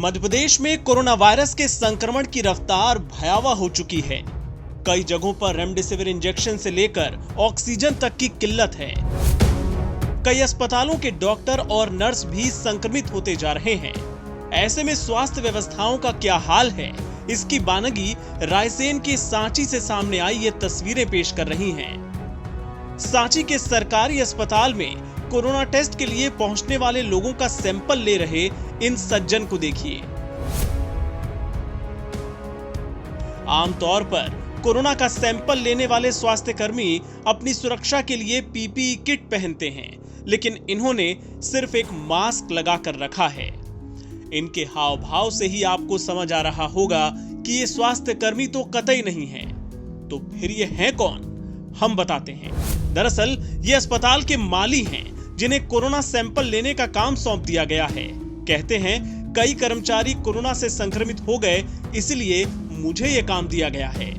मध्य प्रदेश में corona virus के संक्रमण की रफ्तार भयावह हो चुकी है। कई जगहों पर रेमडेसिविर इंजेक्शन से लेकर ऑक्सीजन तक की किल्लत है। कई अस्पतालों के डॉक्टर और नर्स भी संक्रमित होते जा रहे हैं। ऐसे में स्वास्थ्य व्यवस्थाओं का क्या हाल है, इसकी बानगी रायसेन के सांची से सामने आई ये तस्वीरें पेश कर रही हैं। सांची के सरकारी अस्पताल में कोरोना टेस्ट के लिए पहुंचने वाले लोगों का सैंपल ले रहे इन सज्जन को देखिए। आमतौर पर कोरोना का सैंपल लेने वाले स्वास्थ्यकर्मी अपनी सुरक्षा के लिए पीपीई किट पहनते हैं, लेकिन इन्होंने सिर्फ एक मास्क लगाकर रखा है। इनके हाव भाव से ही आपको समझ आ रहा होगा कि ये स्वास्थ्यकर्मी तो कतई नहीं है। तो फिर ये हैं कौन, हम बताते हैं। दरअसल ये अस्पताल के माली हैं, जिन्हें कोरोना सैंपल लेने का काम सौंप दिया गया है। कहते हैं कई कर्मचारी कोरोना से संक्रमित हो गए, इसलिए मुझे ये काम दिया गया है।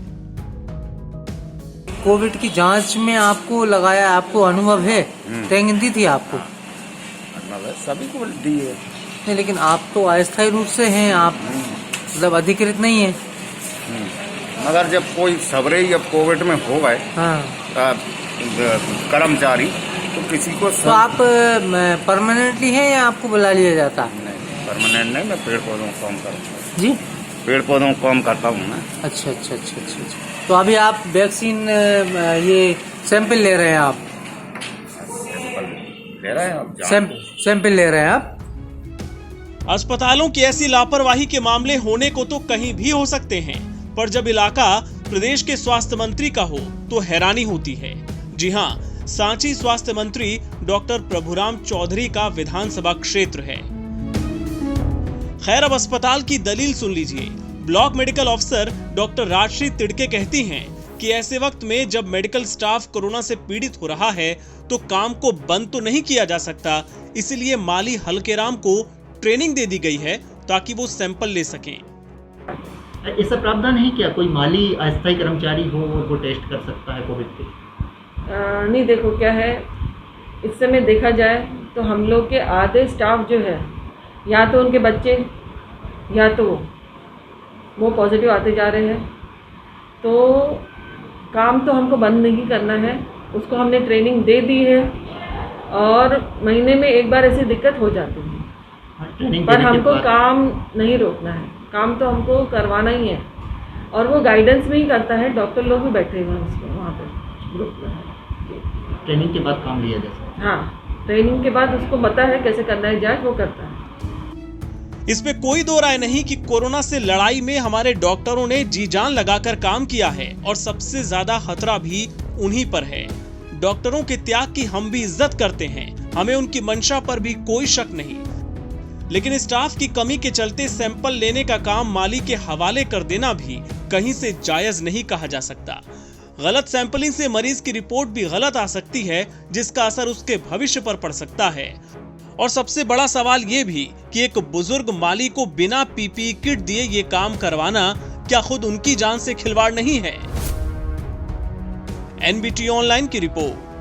कोविड की जांच में आपको लगाया, आपको अनुभव है? ट्रेनिंग दी थी आपको? सभी को दी है। नहीं, लेकिन आप तो अस्थायी रूप से हैं, आप मतलब अधिकृत नहीं है। मगर जब कोई सबरे जब कोविड में हो गए कर्मचारी, तो किसी को तो आप परमानेंटली हैं या आपको बुला लिया जाता? नहीं, परमानेंट नहीं, मैं पेड़ पौधों का काम करता हूँ। जी, पेड़ पौधों का काम करता हूँ मैं। अच्छा। तो अभी आप वैक्सीन ये सैंपल ले रहे हैं? आप ले रहे हैं? आप सैंपल ले रहे हैं आप? अस्पतालों की ऐसी लापरवाही के मामले होने को तो कहीं भी हो सकते हैं, पर जब इलाका प्रदेश के स्वास्थ्य मंत्री का हो तो हैरानी होती है। जी हां, सांची स्वास्थ्य मंत्री डॉक्टर प्रभुराम चौधरी का विधानसभा क्षेत्र है। खैर, अब अस्पताल की दलील सुन लीजिए। Block medical officer doctor Rajshree Tidke कहती हैं कि ऐसे वक्त में जब मेडिकल स्टाफ कोरोना से पीड़ित हो रहा है तो काम को बंद तो नहीं किया जा सकता, इसलिए माली हल्केराम को ट्रेनिंग दे दी गई है ताकि वो सैंपल ले सकें। ऐसा प्रावधान है क्या, कोई माली अस्थायी कर्मचारी हो और वो टेस्ट कर सकता है कोविड के? नहीं, देखो क्या है, इस समय देखा जाए तो हम लोग के आधे स्टाफ जो है, या तो उनके बच्चे या तो वो पॉजिटिव आते जा रहे हैं। तो काम तो हमको बंद नहीं करना है, उसको हमने ट्रेनिंग दे दी है और महीने में एक बार ऐसी दिक्कत हो जाती है, पर हमको काम नहीं रोकना है, काम तो हमको करवाना ही है। और वो गाइडेंस में ही करता है, डॉक्टर लोग भी बैठे हुए हैं उसको वहाँ पे ग्रुप में। ट्रेनिंग के बाद काम लिया जा सकता है? हाँ, ट्रेनिंग के बाद उसको पता है कैसे करना है जांच, वो करता है। इसमें कोई दो राय नहीं कि कोरोना से लड़ाई में हमारे डॉक्टरों ने जी जान लगाकर काम किया है और सबसे ज्यादा खतरा भी उन्हीं पर है। डॉक्टरों के त्याग की हम भी इज्जत करते हैं, हमें उनकी मंशा पर भी कोई शक नहीं, लेकिन स्टाफ की कमी के चलते सैंपल लेने का काम माली के हवाले कर देना भी कहीं से जायज नहीं कहा जा सकता। गलत सैंपलिंग से मरीज की रिपोर्ट भी गलत आ सकती है, जिसका असर उसके भविष्य पर पड़ सकता है। और सबसे बड़ा सवाल ये भी कि एक बुजुर्ग माली को बिना पीपीई किट दिए ये काम करवाना क्या खुद उनकी जान से खिलवाड़ नहीं है? एनबीटी ऑनलाइन की रिपोर्ट।